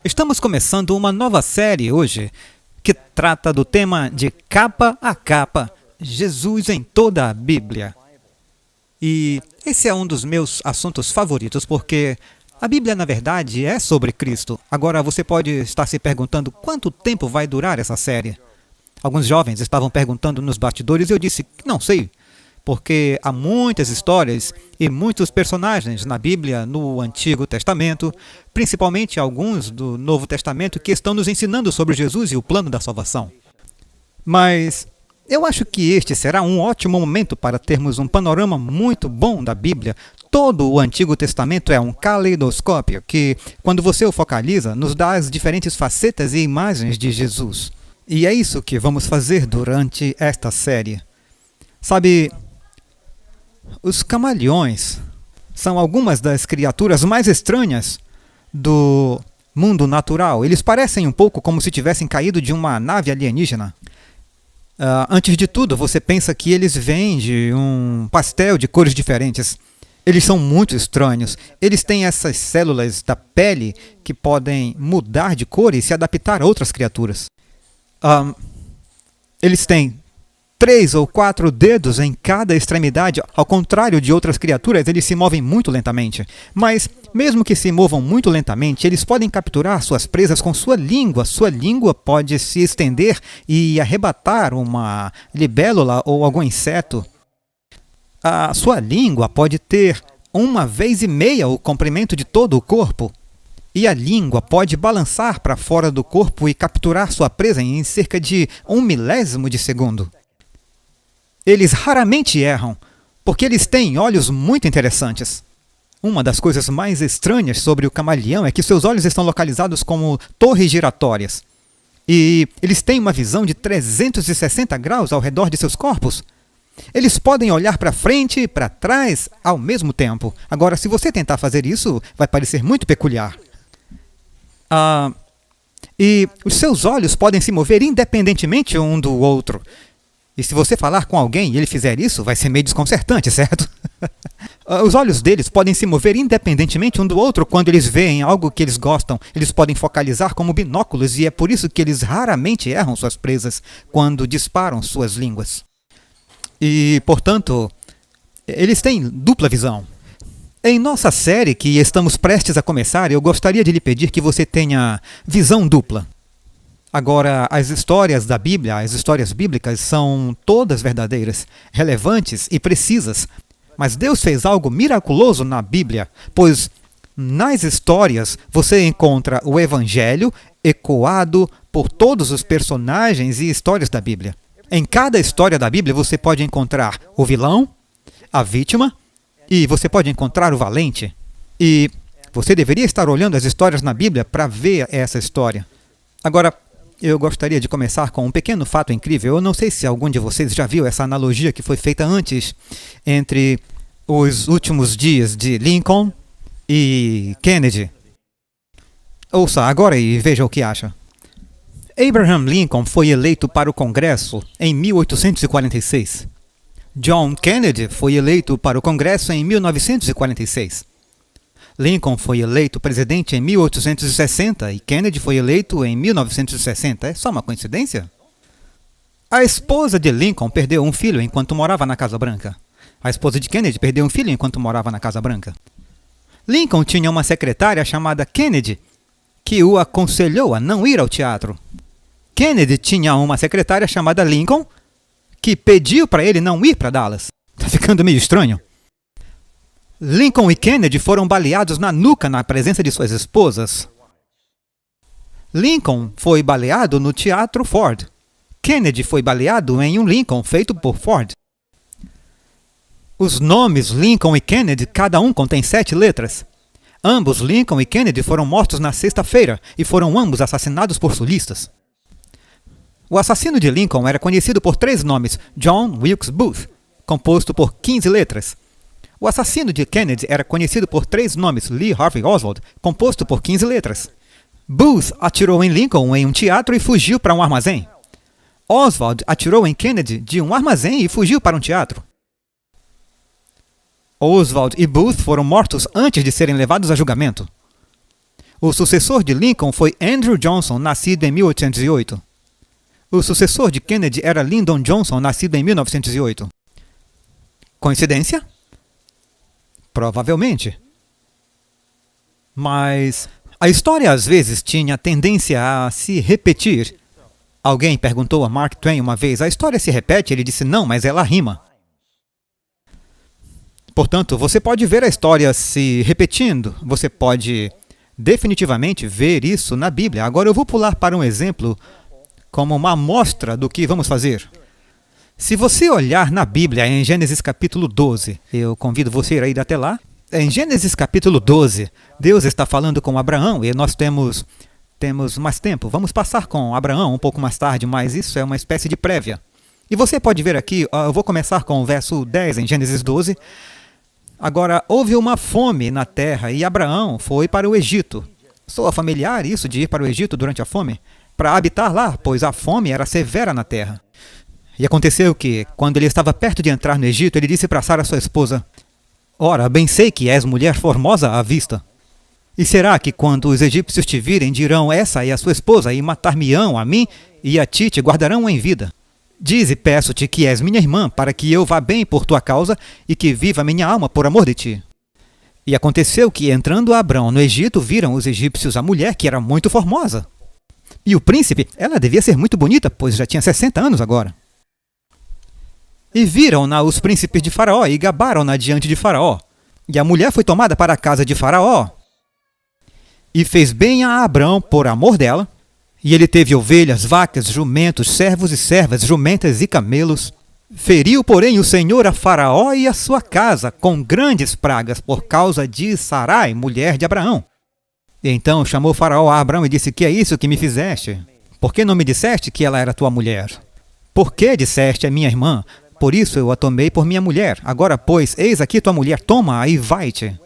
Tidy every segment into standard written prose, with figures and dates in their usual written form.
Estamos começando uma nova série hoje que trata do tema de capa a capa, Jesus em toda a Bíblia. E esse é um dos meus assuntos favoritos porque a Bíblia, na verdade, é sobre Cristo. Agora você pode estar se perguntando quanto tempo vai durar essa série. Alguns jovens estavam perguntando nos bastidores e eu disse que não sei, porque há muitas histórias e muitos personagens na Bíblia, no Antigo Testamento, principalmente alguns do Novo Testamento, que estão nos ensinando sobre Jesus e o plano da salvação. Mas eu acho que este será um ótimo momento para termos um panorama muito bom da Bíblia. Todo o Antigo Testamento é um caleidoscópio que, quando você o focaliza, nos dá as diferentes facetas e imagens de Jesus. E é isso que vamos fazer durante esta série. Sabe, os camaleões são algumas das criaturas mais estranhas do mundo natural. Eles parecem um pouco como se tivessem caído de uma nave alienígena. Antes de tudo, você pensa que eles vêm de um pastel de cores diferentes. Eles são muito estranhos. Eles têm essas células da pele que podem mudar de cor e se adaptar a outras criaturas. Eles têm 3 ou 4 dedos em cada extremidade. Ao contrário de outras criaturas, eles se movem muito lentamente. Mas, mesmo que se movam muito lentamente, eles podem capturar suas presas com sua língua. Sua língua pode se estender e arrebatar uma libélula ou algum inseto. A sua língua pode ter 1,5 vezes o comprimento de todo o corpo. E a língua pode balançar para fora do corpo e capturar sua presa em cerca de 1 milésimo de segundo. Eles raramente erram, porque eles têm olhos muito interessantes. Uma das coisas mais estranhas sobre o camaleão é que seus olhos estão localizados como torres giratórias. E eles têm uma visão de 360 graus ao redor de seus corpos. Eles podem olhar para frente e para trás ao mesmo tempo. Agora, se você tentar fazer isso, vai parecer muito peculiar. E os seus olhos podem se mover independentemente um do outro. E se você falar com alguém e ele fizer isso, vai ser meio desconcertante, certo? Os olhos deles podem se mover independentemente um do outro quando eles veem algo que eles gostam. Eles podem focalizar como binóculos e é por isso que eles raramente erram suas presas quando disparam suas línguas. E, portanto, eles têm dupla visão. Em nossa série, que estamos prestes a começar, eu gostaria de lhe pedir que você tenha visão dupla. Agora, as histórias da Bíblia, as histórias bíblicas, são todas verdadeiras, relevantes e precisas. Mas Deus fez algo miraculoso na Bíblia, pois nas histórias você encontra o Evangelho ecoado por todos os personagens e histórias da Bíblia. Em cada história da Bíblia você pode encontrar o vilão, a vítima, e você pode encontrar o valente. E você deveria estar olhando as histórias na Bíblia para ver essa história. Agora, eu gostaria de começar com um pequeno fato incrível. Eu não sei se algum de vocês já viu essa analogia que foi feita antes entre os últimos dias de Lincoln e Kennedy. Ouça agora e veja o que acha. Abraham Lincoln foi eleito para o Congresso em 1846. John Kennedy foi eleito para o Congresso em 1946. Lincoln foi eleito presidente em 1860 e Kennedy foi eleito em 1960. É só uma coincidência? A esposa de Lincoln perdeu um filho enquanto morava na Casa Branca. A esposa de Kennedy perdeu um filho enquanto morava na Casa Branca. Lincoln tinha uma secretária chamada Kennedy, que o aconselhou a não ir ao teatro. Kennedy tinha uma secretária chamada Lincoln, que pediu para ele não ir para Dallas. Tá ficando meio estranho. Lincoln e Kennedy foram baleados na nuca na presença de suas esposas. Lincoln foi baleado no Teatro Ford. Kennedy foi baleado em um Lincoln feito por Ford. Os nomes Lincoln e Kennedy, cada um contém 7 letras. Ambos, Lincoln e Kennedy, foram mortos na sexta-feira e foram ambos assassinados por sulistas. O assassino de Lincoln era conhecido por 3 nomes: John Wilkes Booth, composto por 15 letras. O assassino de Kennedy era conhecido por 3 nomes: Lee Harvey Oswald, composto por 15 letras. Booth atirou em Lincoln em um teatro e fugiu para um armazém. Oswald atirou em Kennedy de um armazém e fugiu para um teatro. Oswald e Booth foram mortos antes de serem levados a julgamento. O sucessor de Lincoln foi Andrew Johnson, nascido em 1808. O sucessor de Kennedy era Lyndon Johnson, nascido em 1908. Coincidência? Provavelmente. Mas a história às vezes tinha tendência a se repetir. Alguém perguntou a Mark Twain uma vez, a história se repete? Ele disse, não, mas ela rima. Portanto, você pode ver a história se repetindo, você pode definitivamente ver isso na Bíblia. Agora eu vou pular para um exemplo como uma amostra do que vamos fazer. Se você olhar na Bíblia, em Gênesis capítulo 12, eu convido você a ir até lá. Em Gênesis capítulo 12, Deus está falando com Abraão e nós temos mais tempo. Vamos passar com Abraão um pouco mais tarde, mas isso é uma espécie de prévia. E você pode ver aqui, eu vou começar com o verso 10 em Gênesis 12. Agora, houve uma fome na terra e Abraão foi para o Egito. Soa familiar isso de ir para o Egito durante a fome? Para habitar lá, pois a fome era severa na terra. E aconteceu que, quando ele estava perto de entrar no Egito, ele disse para Sara, sua esposa, ora, bem sei que és mulher formosa à vista. E será que quando os egípcios te virem, dirão, essa é a sua esposa, e matar-me-ão a mim, e a ti te guardarão em vida? Dize, peço-te que és minha irmã, para que eu vá bem por tua causa, e que viva minha alma por amor de ti. E aconteceu que, entrando Abrão no Egito, viram os egípcios a mulher, que era muito formosa. E o príncipe, ela devia ser muito bonita, pois já tinha 60 anos agora. E viram-na os príncipes de Faraó, e gabaram-na diante de Faraó. E a mulher foi tomada para a casa de Faraó. E fez bem a Abrão por amor dela. E ele teve ovelhas, vacas, jumentos, servos e servas, jumentas e camelos. Feriu, porém, o Senhor a Faraó e a sua casa, com grandes pragas, por causa de Sarai, mulher de Abraão. E então chamou Faraó a Abrão e disse, que é isso que me fizeste? Por que não me disseste que ela era tua mulher? Por que disseste, é minha irmã? Por isso eu a tomei por minha mulher. Agora, pois, eis aqui tua mulher, toma-a e vai-te.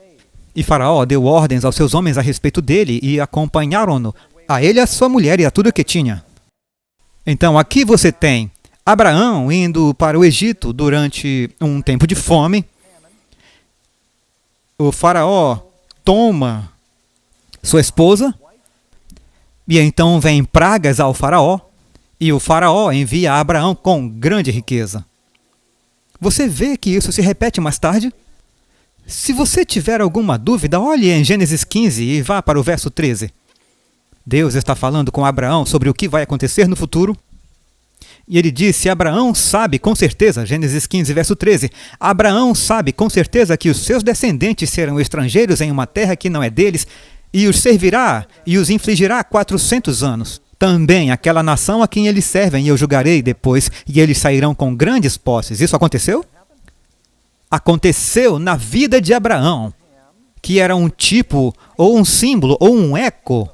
E Faraó deu ordens aos seus homens a respeito dele, e acompanharam-no, a ele, a sua mulher e a tudo o que tinha. Então, aqui você tem Abraão indo para o Egito durante um tempo de fome. O Faraó toma sua esposa, e então vem pragas ao Faraó, e o Faraó envia a Abraão com grande riqueza. Você vê que isso se repete mais tarde? Se você tiver alguma dúvida, olhe em Gênesis 15 e vá para o verso 13. Deus está falando com Abraão sobre o que vai acontecer no futuro. E ele disse, Abraão sabe com certeza, Gênesis 15, verso 13, Abraão sabe com certeza que os seus descendentes serão estrangeiros em uma terra que não é deles, e os servirá e os infligirá 400 anos. Também aquela nação a quem eles servem eu julgarei depois, e eles sairão com grandes posses. Isso aconteceu? Aconteceu na vida de Abraão, que era um tipo, ou um símbolo, ou um eco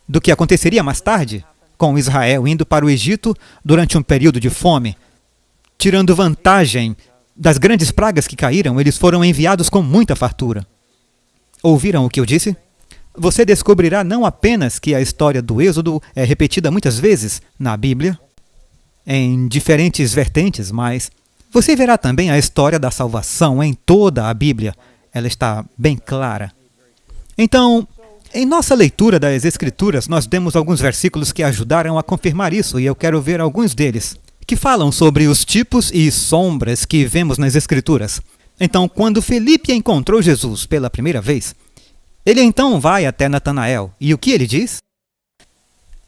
do que aconteceria mais tarde com Israel indo para o Egito durante um período de fome. Tirando vantagem das grandes pragas que caíram, eles foram enviados com muita fartura. Ouviram o que eu disse? Você descobrirá não apenas que a história do Êxodo é repetida muitas vezes na Bíblia, em diferentes vertentes, mas você verá também a história da salvação em toda a Bíblia. Ela está bem clara. Então, em nossa leitura das Escrituras, nós demos alguns versículos que ajudaram a confirmar isso, e eu quero ver alguns deles, que falam sobre os tipos e sombras que vemos nas Escrituras. Então, quando Felipe encontrou Jesus pela primeira vez, ele então vai até Natanael, e o que ele diz?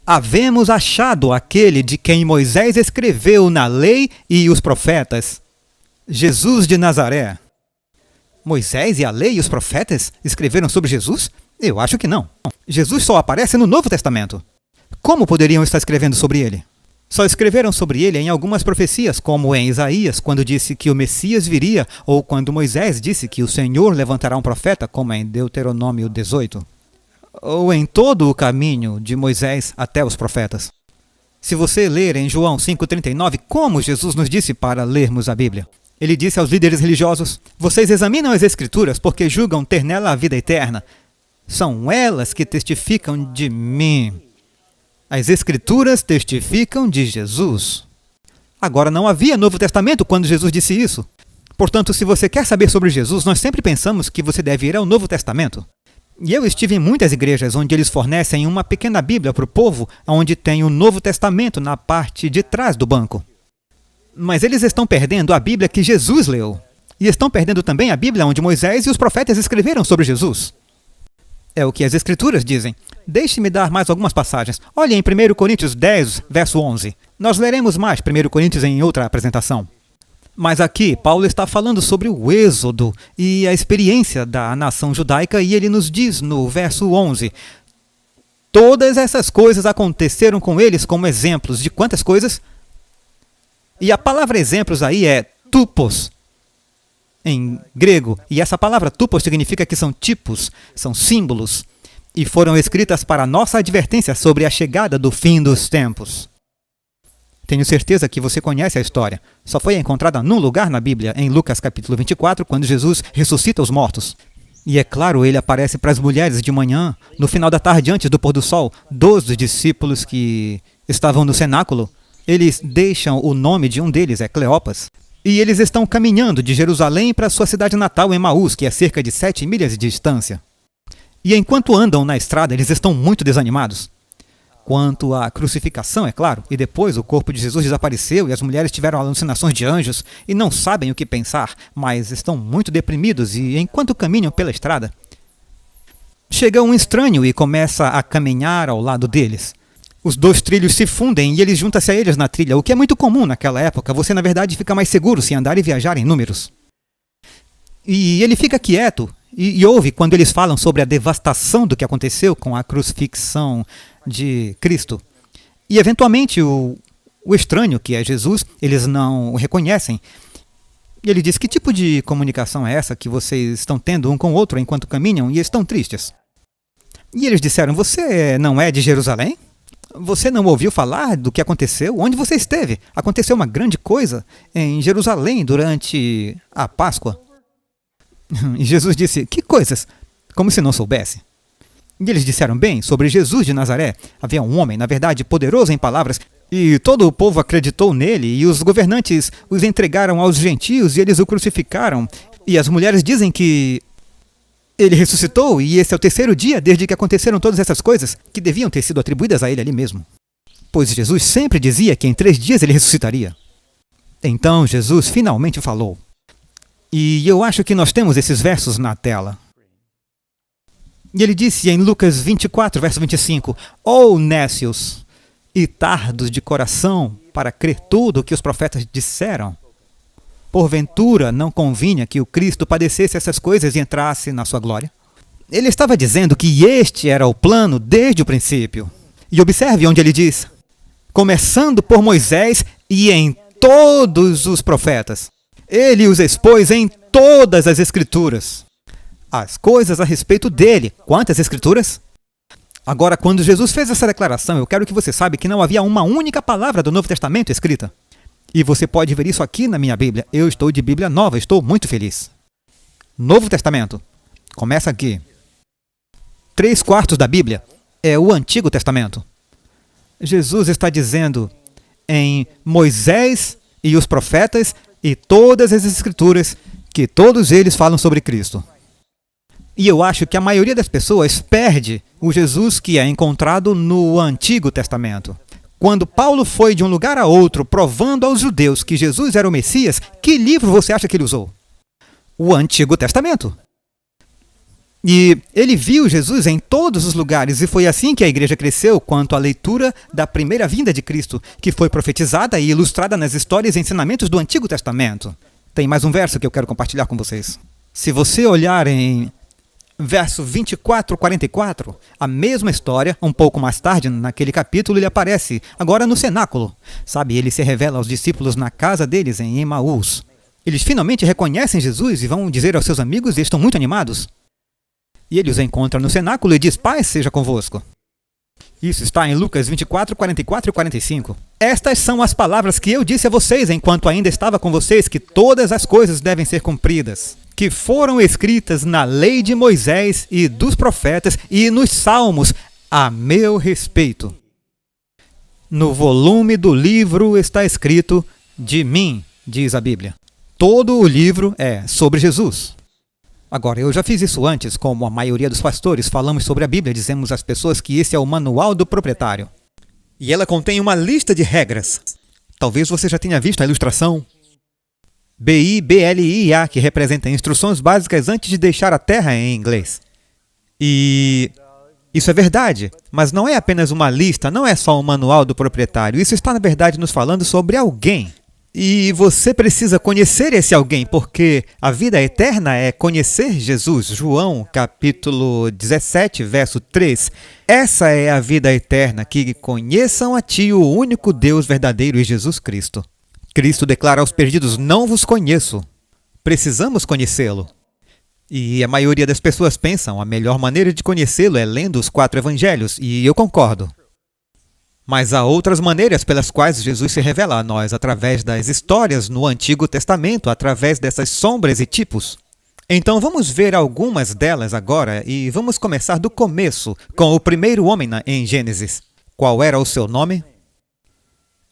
Havemos achado aquele de quem Moisés escreveu na lei e os profetas, Jesus de Nazaré. Moisés e a lei e os profetas escreveram sobre Jesus? Eu acho que não. Jesus só aparece no Novo Testamento. Como poderiam estar escrevendo sobre ele? Só escreveram sobre ele em algumas profecias, como em Isaías, quando disse que o Messias viria, ou quando Moisés disse que o Senhor levantará um profeta, como em Deuteronômio 18. Ou em todo o caminho de Moisés até os profetas. Se você ler em João 5,39, como Jesus nos disse para lermos a Bíblia? Ele disse aos líderes religiosos, vocês examinam as Escrituras porque julgam ter nela a vida eterna. São elas que testificam de mim. As Escrituras testificam de Jesus. Agora, não havia Novo Testamento quando Jesus disse isso. Portanto, se você quer saber sobre Jesus, nós sempre pensamos que você deve ir ao Novo Testamento. E eu estive em muitas igrejas onde eles fornecem uma pequena Bíblia para o povo, onde tem o Novo Testamento na parte de trás do banco. Mas eles estão perdendo a Bíblia que Jesus leu. E estão perdendo também a Bíblia onde Moisés e os profetas escreveram sobre Jesus. É o que as Escrituras dizem. Deixe-me dar mais algumas passagens. Olhe em 1 Coríntios 10, verso 11. Nós leremos mais 1 Coríntios em outra apresentação. Mas aqui, Paulo está falando sobre o êxodo e a experiência da nação judaica, e ele nos diz no verso 11, todas essas coisas aconteceram com eles como exemplos de quantas coisas? E a palavra exemplos aí é tupos, em grego, e essa palavra tupos significa que são tipos, são símbolos, e foram escritas para nossa advertência sobre a chegada do fim dos tempos. Tenho certeza que você conhece a história. Só foi encontrada num lugar na Bíblia, em Lucas capítulo 24, quando Jesus ressuscita os mortos. E é claro, ele aparece para as mulheres de manhã, no final da tarde antes do pôr do sol, 12 discípulos que estavam no cenáculo. Eles deixam o nome de um deles, é Cleopas. E eles estão caminhando de Jerusalém para sua cidade natal, Emaús, que é cerca de 7 milhas de distância. E enquanto andam na estrada, eles estão muito desanimados. Quanto à crucificação, é claro, e depois o corpo de Jesus desapareceu e as mulheres tiveram alucinações de anjos e não sabem o que pensar, mas estão muito deprimidos e enquanto caminham pela estrada, chega um estranho e começa a caminhar ao lado deles. Os dois trilhos se fundem e ele junta-se a eles na trilha, o que é muito comum naquela época. Você, na verdade, fica mais seguro se andar e viajar em números. E ele fica quieto e ouve quando eles falam sobre a devastação do que aconteceu com a crucifixão de Cristo. E, eventualmente, o estranho, que é Jesus, eles não o reconhecem. E ele diz, que tipo de comunicação é essa que vocês estão tendo um com o outro enquanto caminham e estão tristes? E eles disseram, você não é de Jerusalém? Você não ouviu falar do que aconteceu? Onde você esteve? Aconteceu uma grande coisa em Jerusalém durante a Páscoa. E Jesus disse, que coisas? Como se não soubesse. E eles disseram, bem, sobre Jesus de Nazaré. Havia um homem, na verdade, poderoso em palavras, e todo o povo acreditou nele, e os governantes os entregaram aos gentios, e eles o crucificaram. E as mulheres dizem que ele ressuscitou, e esse é o terceiro dia desde que aconteceram todas essas coisas, que deviam ter sido atribuídas a ele ali mesmo. Pois Jesus sempre dizia que em 3 dias ele ressuscitaria. Então Jesus finalmente falou. E eu acho que nós temos esses versos na tela. E ele disse em Lucas 24, verso 25, ó nécios e tardos de coração para crer tudo o que os profetas disseram. Porventura não convinha que o Cristo padecesse essas coisas e entrasse na sua glória? Ele estava dizendo que este era o plano desde o princípio. E observe onde ele diz, começando por Moisés e em todos os profetas. Ele os expôs em todas as Escrituras. As coisas a respeito dele. Quantas Escrituras? Agora, quando Jesus fez essa declaração, eu quero que você saiba que não havia uma única palavra do Novo Testamento escrita. E você pode ver isso aqui na minha Bíblia. Eu estou de Bíblia nova, estou muito feliz. Novo Testamento. Começa aqui. 3/4 da Bíblia é o Antigo Testamento. Jesus está dizendo em Moisés e os profetas e todas as Escrituras que todos eles falam sobre Cristo. E eu acho que a maioria das pessoas perde o Jesus que é encontrado no Antigo Testamento. Quando Paulo foi de um lugar a outro provando aos judeus que Jesus era o Messias, que livro você acha que ele usou? O Antigo Testamento. E ele viu Jesus em todos os lugares, e foi assim que a igreja cresceu quanto à leitura da primeira vinda de Cristo, que foi profetizada e ilustrada nas histórias e ensinamentos do Antigo Testamento. Tem mais um verso que eu quero compartilhar com vocês. Se você olhar em verso 24-44, a mesma história, um pouco mais tarde, naquele capítulo, ele aparece, agora no cenáculo. Sabe, ele se revela aos discípulos na casa deles, em Emaús. Eles finalmente reconhecem Jesus e vão dizer aos seus amigos e estão muito animados. E ele os encontra no cenáculo e diz, paz seja convosco. Isso está em Lucas 24, 44 e 45. Estas são as palavras que eu disse a vocês enquanto ainda estava com vocês, que todas as coisas devem ser cumpridas, que foram escritas na lei de Moisés e dos profetas e nos salmos a meu respeito. No volume do livro está escrito de mim, diz a Bíblia. Todo o livro é sobre Jesus. Agora, eu já fiz isso antes, como a maioria dos pastores, falamos sobre a Bíblia, dizemos às pessoas que esse é o manual do proprietário. E ela contém uma lista de regras. Talvez você já tenha visto a ilustração BIBLIA, que representa instruções básicas antes de deixar a Terra em inglês. E isso é verdade, mas não é apenas uma lista, não é só um manual do proprietário. Isso está, na verdade, nos falando sobre alguém. E você precisa conhecer esse alguém, porque a vida eterna é conhecer Jesus. João, capítulo 17, verso 3. Essa é a vida eterna, que conheçam a Ti, o único Deus verdadeiro, e Jesus Cristo. Cristo declara aos perdidos, não vos conheço. Precisamos conhecê-lo. E a maioria das pessoas pensam, a melhor maneira de conhecê-lo é lendo os 4 evangelhos, e eu concordo. Mas há outras maneiras pelas quais Jesus se revela a nós, através das histórias no Antigo Testamento, através dessas sombras e tipos. Então vamos ver algumas delas agora e vamos começar do começo, com o primeiro homem em Gênesis. Qual era o seu nome?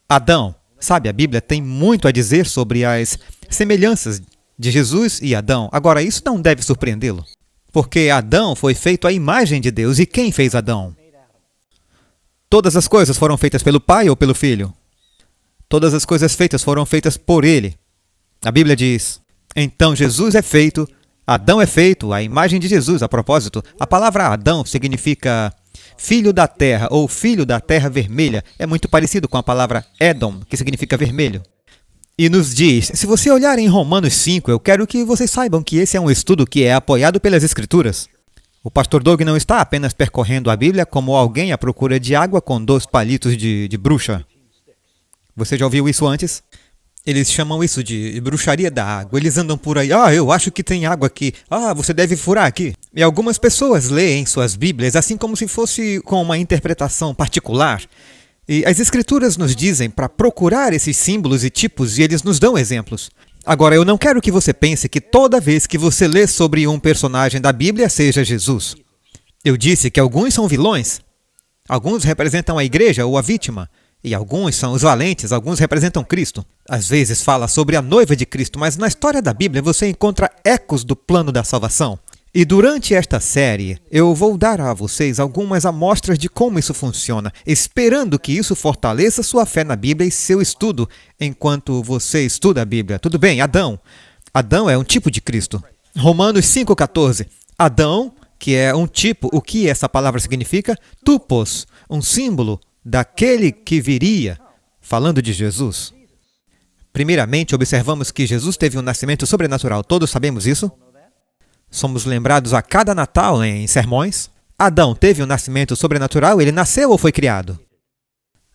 Adão. Sabe, a Bíblia tem muito a dizer sobre as semelhanças de Jesus e Adão. Agora, isso não deve surpreendê-lo, porque Adão foi feito à imagem de Deus. E quem fez Adão? Todas as coisas foram feitas pelo Pai ou pelo Filho? Todas as coisas feitas foram feitas por Ele. A Bíblia diz, então Jesus é feito, Adão é feito, à imagem de Jesus. A propósito, a palavra Adão significa filho da terra ou filho da terra vermelha. É muito parecido com a palavra Edom, que significa vermelho. E nos diz, se você olhar em Romanos 5, eu quero que vocês saibam que esse é um estudo que é apoiado pelas Escrituras. O pastor Doug não está apenas percorrendo a Bíblia como alguém à procura de água com 2 palitos de bruxa. Você já ouviu isso antes? Eles chamam isso de bruxaria da água. Eles andam por aí, eu acho que tem água aqui. Você deve furar aqui. E algumas pessoas leem suas Bíblias assim como se fosse com uma interpretação particular. E as Escrituras nos dizem para procurar esses símbolos e tipos e eles nos dão exemplos. Agora, eu não quero que você pense que toda vez que você lê sobre um personagem da Bíblia seja Jesus. Eu disse que alguns são vilões, alguns representam a igreja ou a vítima, e alguns são os valentes, alguns representam Cristo. Às vezes fala sobre a noiva de Cristo, mas na história da Bíblia você encontra ecos do plano da salvação. E durante esta série, eu vou dar a vocês algumas amostras de como isso funciona, esperando que isso fortaleça sua fé na Bíblia e seu estudo enquanto você estuda a Bíblia. Tudo bem, Adão. Adão é um tipo de Cristo. Romanos 5,14. Adão, que é um tipo, o que essa palavra significa? Tupos, um símbolo daquele que viria, falando de Jesus. Primeiramente, observamos que Jesus teve um nascimento sobrenatural. Todos sabemos isso? Somos lembrados a cada Natal em sermões. Adão teve um nascimento sobrenatural, ele nasceu ou foi criado?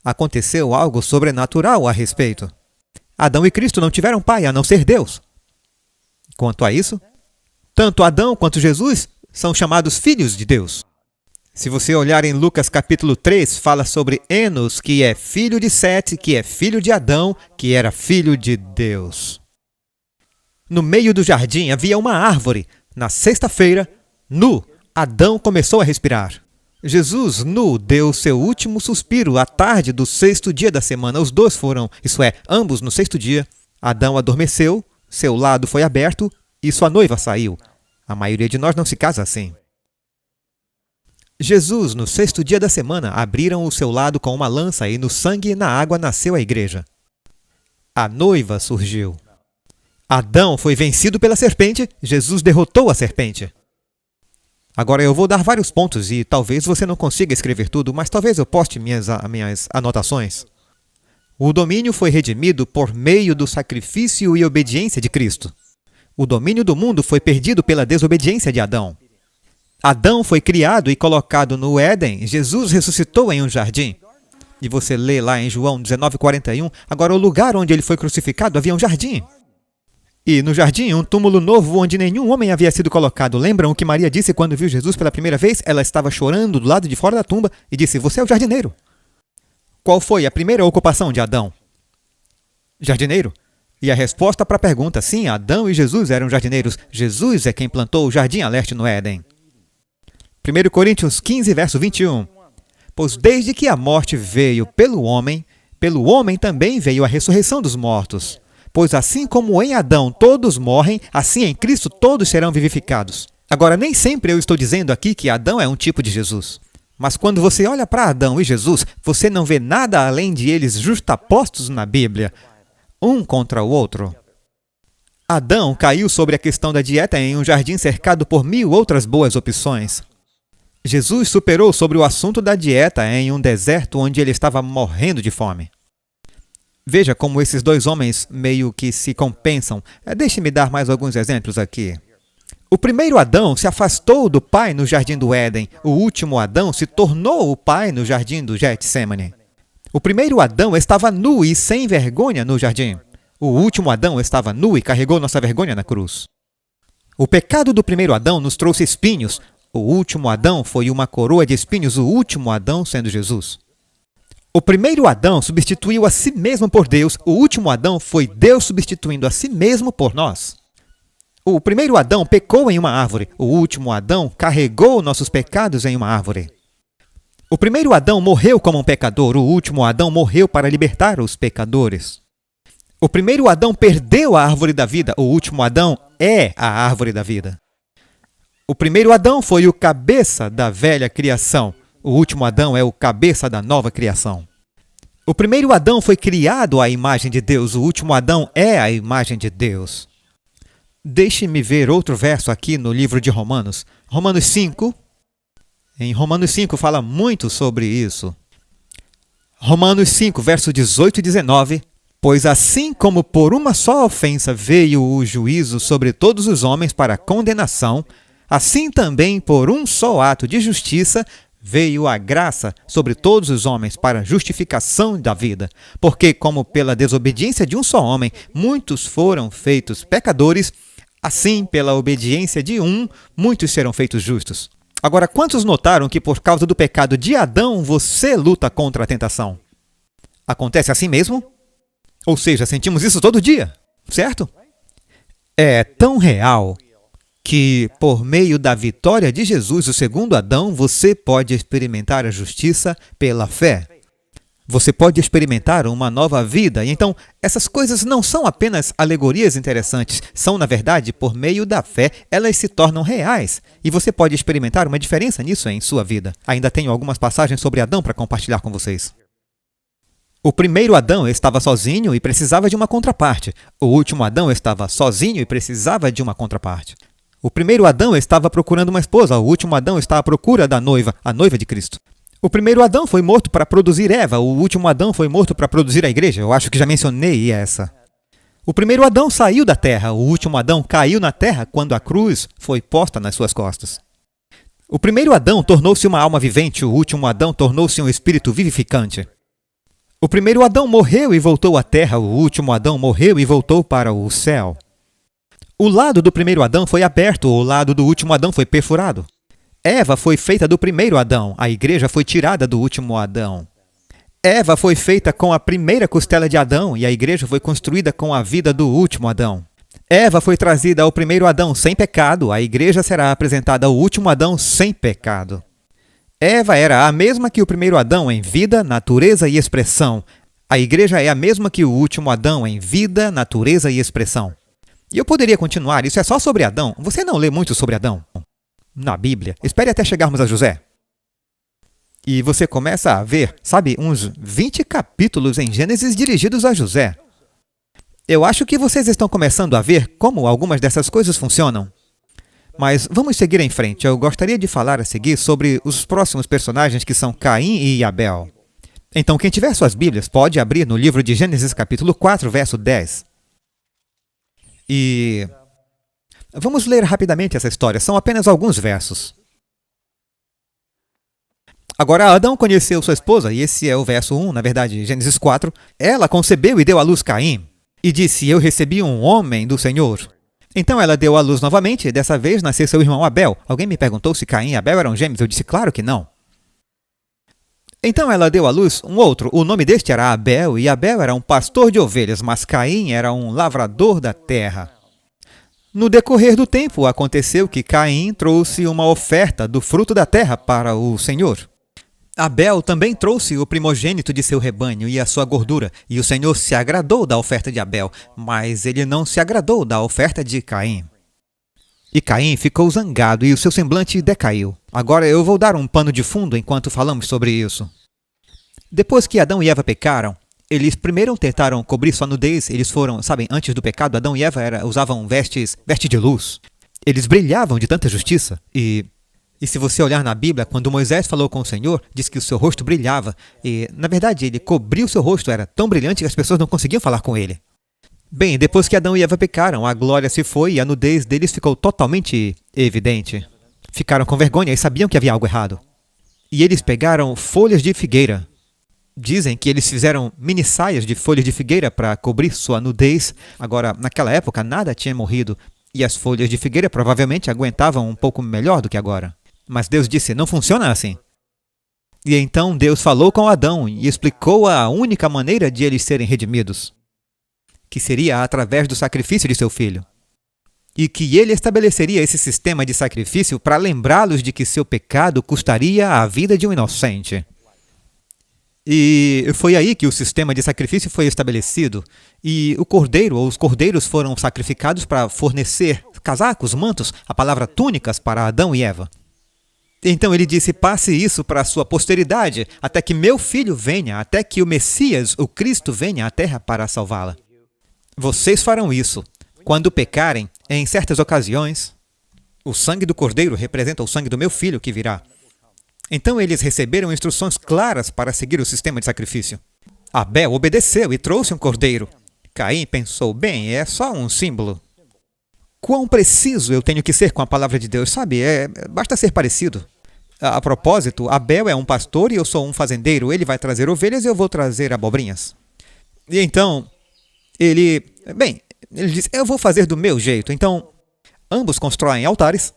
Aconteceu algo sobrenatural a respeito. Adão e Cristo não tiveram pai, a não ser Deus. Quanto a isso, tanto Adão quanto Jesus são chamados filhos de Deus. Se você olhar em Lucas capítulo 3, fala sobre Enos, que é filho de Sete, que é filho de Adão, que era filho de Deus. No meio do jardim havia uma árvore. Na sexta-feira, nu, Adão começou a respirar. Jesus, nu, deu seu último suspiro à tarde do 6º dia da semana. Os dois foram, isso é, ambos no 6º dia. Adão adormeceu, seu lado foi aberto e sua noiva saiu. A maioria de nós não se casa assim. Jesus, no 6º dia da semana, abriram o seu lado com uma lança e no sangue e na água nasceu a igreja. A noiva surgiu. Adão foi vencido pela serpente, Jesus derrotou a serpente. Agora eu vou dar vários pontos e talvez você não consiga escrever tudo, mas talvez eu poste minhas anotações. O domínio foi redimido por meio do sacrifício e obediência de Cristo. O domínio do mundo foi perdido pela desobediência de Adão. Adão foi criado e colocado no Éden, Jesus ressuscitou em um jardim. E você lê lá em João 19:41, agora o lugar onde ele foi crucificado havia um jardim. E no jardim, um túmulo novo onde nenhum homem havia sido colocado. Lembram o que Maria disse quando viu Jesus pela primeira vez? Ela estava chorando do lado de fora da tumba e disse, você é o jardineiro. Qual foi a primeira ocupação de Adão? Jardineiro. E a resposta para a pergunta, sim, Adão e Jesus eram jardineiros. Jesus é quem plantou o jardim a leste no Éden. 1 Coríntios 15, verso 21. Pois desde que a morte veio pelo homem também veio a ressurreição dos mortos. Pois assim como em Adão todos morrem, assim em Cristo todos serão vivificados. Agora, nem sempre eu estou dizendo aqui que Adão é um tipo de Jesus. Mas quando você olha para Adão e Jesus, você não vê nada além de eles justapostos na Bíblia, um contra o outro. Adão caiu sobre a questão da dieta em um jardim cercado por 1000 outras boas opções. Jesus superou sobre o assunto da dieta em um deserto onde ele estava morrendo de fome. Veja como esses dois homens meio que se compensam. Deixe-me dar mais alguns exemplos aqui. O primeiro Adão se afastou do pai no jardim do Éden. O último Adão se tornou o pai no jardim do Getsêmani. O primeiro Adão estava nu e sem vergonha no jardim. O último Adão estava nu e carregou nossa vergonha na cruz. O pecado do primeiro Adão nos trouxe espinhos. O último Adão foi uma coroa de espinhos, o último Adão sendo Jesus. O primeiro Adão substituiu a si mesmo por Deus. O último Adão foi Deus substituindo a si mesmo por nós. O primeiro Adão pecou em uma árvore. O último Adão carregou nossos pecados em uma árvore. O primeiro Adão morreu como um pecador. O último Adão morreu para libertar os pecadores. O primeiro Adão perdeu a árvore da vida. O último Adão é a árvore da vida. O primeiro Adão foi o cabeça da velha criação. O último Adão é o cabeça da nova criação. O primeiro Adão foi criado à imagem de Deus. O último Adão é a imagem de Deus. Deixe-me ver outro verso aqui no livro de Romanos. Romanos 5. Em Romanos 5 fala muito sobre isso. Romanos 5, verso 18 e 19. Pois assim como por uma só ofensa veio o juízo sobre todos os homens para condenação, assim também por um só ato de justiça veio a graça sobre todos os homens para justificação da vida. Porque como pela desobediência de um só homem muitos foram feitos pecadores, assim pela obediência de um muitos serão feitos justos. Agora, quantos notaram que por causa do pecado de Adão você luta contra a tentação? Acontece assim mesmo? Ou seja, sentimos isso todo dia, certo? É tão real que, por meio da vitória de Jesus, o segundo Adão, você pode experimentar a justiça pela fé. Você pode experimentar uma nova vida. E então, essas coisas não são apenas alegorias interessantes. São, na verdade, por meio da fé, elas se tornam reais. E você pode experimentar uma diferença nisso em sua vida. Ainda tenho algumas passagens sobre Adão para compartilhar com vocês. O primeiro Adão estava sozinho e precisava de uma contraparte. O último Adão estava sozinho e precisava de uma contraparte. O primeiro Adão estava procurando uma esposa. O último Adão está à procura da noiva, a noiva de Cristo. O primeiro Adão foi morto para produzir Eva. O último Adão foi morto para produzir a igreja. Eu acho que já mencionei essa. O primeiro Adão saiu da terra. O último Adão caiu na terra quando a cruz foi posta nas suas costas. O primeiro Adão tornou-se uma alma vivente. O último Adão tornou-se um espírito vivificante. O primeiro Adão morreu e voltou à terra. O último Adão morreu e voltou para o céu. O lado do primeiro Adão foi aberto. O lado do último Adão foi perfurado. Eva foi feita do primeiro Adão. A igreja foi tirada do último Adão. Eva foi feita com a primeira costela de Adão e a igreja foi construída com a vida do último Adão. Eva foi trazida ao primeiro Adão sem pecado. A igreja será apresentada ao último Adão sem pecado. Eva era a mesma que o primeiro Adão em vida, natureza e expressão. A igreja é a mesma que o último Adão em vida, natureza e expressão. E eu poderia continuar, isso é só sobre Adão. Você não lê muito sobre Adão na Bíblia. Espere até chegarmos a José. E você começa a ver, sabe, uns 20 capítulos em Gênesis dirigidos a José. Eu acho que vocês estão começando a ver como algumas dessas coisas funcionam. Mas vamos seguir em frente. Eu gostaria de falar a seguir sobre os próximos personagens que são Caim e Abel. Então, quem tiver suas Bíblias pode abrir no livro de Gênesis capítulo 4, verso 10. E vamos ler rapidamente essa história. São apenas alguns versos. Agora, Adão conheceu sua esposa, e esse é o verso 1, na verdade, Gênesis 4. Ela concebeu e deu à luz Caim, e disse, eu recebi um homem do Senhor. Então ela deu à luz novamente, e dessa vez nasceu seu irmão Abel. Alguém me perguntou se Caim e Abel eram gêmeos. Eu disse, claro que não. Então ela deu à luz um outro. O nome deste era Abel, e Abel era um pastor de ovelhas, mas Caim era um lavrador da terra. No decorrer do tempo, aconteceu que Caim trouxe uma oferta do fruto da terra para o Senhor. Abel também trouxe o primogênito de seu rebanho e a sua gordura, e o Senhor se agradou da oferta de Abel, mas ele não se agradou da oferta de Caim. E Caim ficou zangado e o seu semblante decaiu. Agora eu vou dar um pano de fundo enquanto falamos sobre isso. Depois que Adão e Eva pecaram, eles primeiro tentaram cobrir sua nudez. Eles foram, sabem, antes do pecado, Adão e Eva usavam vestes de luz. Eles brilhavam de tanta justiça. E se você olhar na Bíblia, quando Moisés falou com o Senhor, diz que o seu rosto brilhava. E, na verdade, ele cobriu o seu rosto, era tão brilhante que as pessoas não conseguiam falar com ele. Bem, depois que Adão e Eva pecaram, a glória se foi e a nudez deles ficou totalmente evidente. Ficaram com vergonha e sabiam que havia algo errado. E eles pegaram folhas de figueira. Dizem que eles fizeram mini saias de folhas de figueira para cobrir sua nudez. Agora, naquela época, nada tinha morrido. E as folhas de figueira provavelmente aguentavam um pouco melhor do que agora. Mas Deus disse, não funciona assim. E então Deus falou com Adão e explicou a única maneira de eles serem redimidos, que seria através do sacrifício de seu filho. E que ele estabeleceria esse sistema de sacrifício para lembrá-los de que seu pecado custaria a vida de um inocente. E foi aí que o sistema de sacrifício foi estabelecido. E o cordeiro, ou os cordeiros foram sacrificados para fornecer casacos, mantos, a palavra túnicas para Adão e Eva. Então ele disse, passe isso para a sua posteridade, até que meu filho venha, até que o Messias, o Cristo, venha à terra para salvá-la. Vocês farão isso. Quando pecarem, em certas ocasiões, o sangue do cordeiro representa o sangue do meu filho que virá. Então eles receberam instruções claras para seguir o sistema de sacrifício. Abel obedeceu e trouxe um cordeiro. Caim pensou, bem, é só um símbolo. Quão preciso eu tenho que ser com a palavra de Deus, sabe? Basta ser parecido. A propósito, Abel é um pastor e eu sou um fazendeiro. Ele vai trazer ovelhas e eu vou trazer abobrinhas. E então, ele diz, eu vou fazer do meu jeito. Então, ambos constroem altares,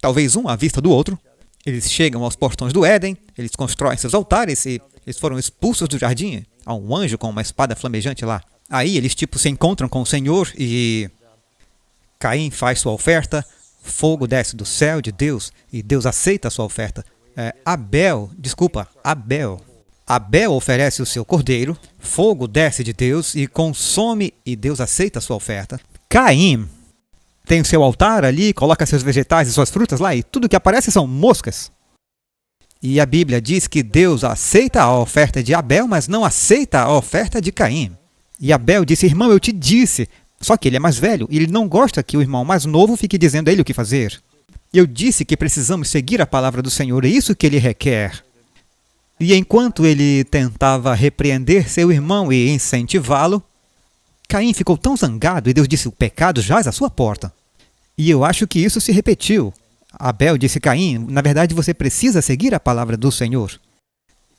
talvez um à vista do outro. Eles chegam aos portões do Éden, eles constroem seus altares e eles foram expulsos do jardim. Há um anjo com uma espada flamejante lá. Aí eles se encontram com o Senhor e Caim faz sua oferta, fogo desce do céu de Deus e Deus aceita a sua oferta. Abel oferece o seu cordeiro, fogo desce de Deus e consome e Deus aceita a sua oferta. Caim tem o seu altar ali, coloca seus vegetais e suas frutas lá e tudo que aparece são moscas. E a Bíblia diz que Deus aceita a oferta de Abel, mas não aceita a oferta de Caim. E Abel disse, irmão, eu te disse. Só que ele é mais velho e ele não gosta que o irmão mais novo fique dizendo a ele o que fazer. Eu disse que precisamos seguir a palavra do Senhor, é isso que ele requer. E enquanto ele tentava repreender seu irmão e incentivá-lo, Caim ficou tão zangado e Deus disse, o pecado jaz à sua porta. E eu acho que isso se repetiu. Abel disse, Caim, na verdade você precisa seguir a palavra do Senhor.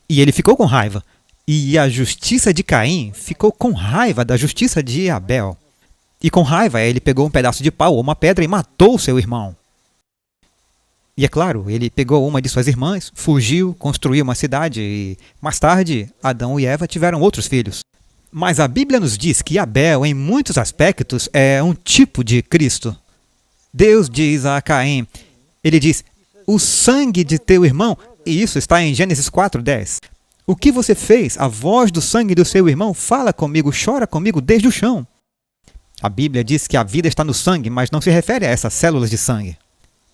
E ele ficou com raiva. E a justiça de Caim ficou com raiva da justiça de Abel. E com raiva ele pegou um pedaço de pau ou uma pedra e matou seu irmão. E é claro, ele pegou uma de suas irmãs, fugiu, construiu uma cidade e, mais tarde, Adão e Eva tiveram outros filhos. Mas a Bíblia nos diz que Abel, em muitos aspectos, é um tipo de Cristo. Deus diz a Caim, ele diz, o sangue de teu irmão, e isso está em Gênesis 4:10. O que você fez? A voz do sangue do seu irmão fala comigo, chora comigo desde o chão. A Bíblia diz que a vida está no sangue, mas não se refere a essas células de sangue.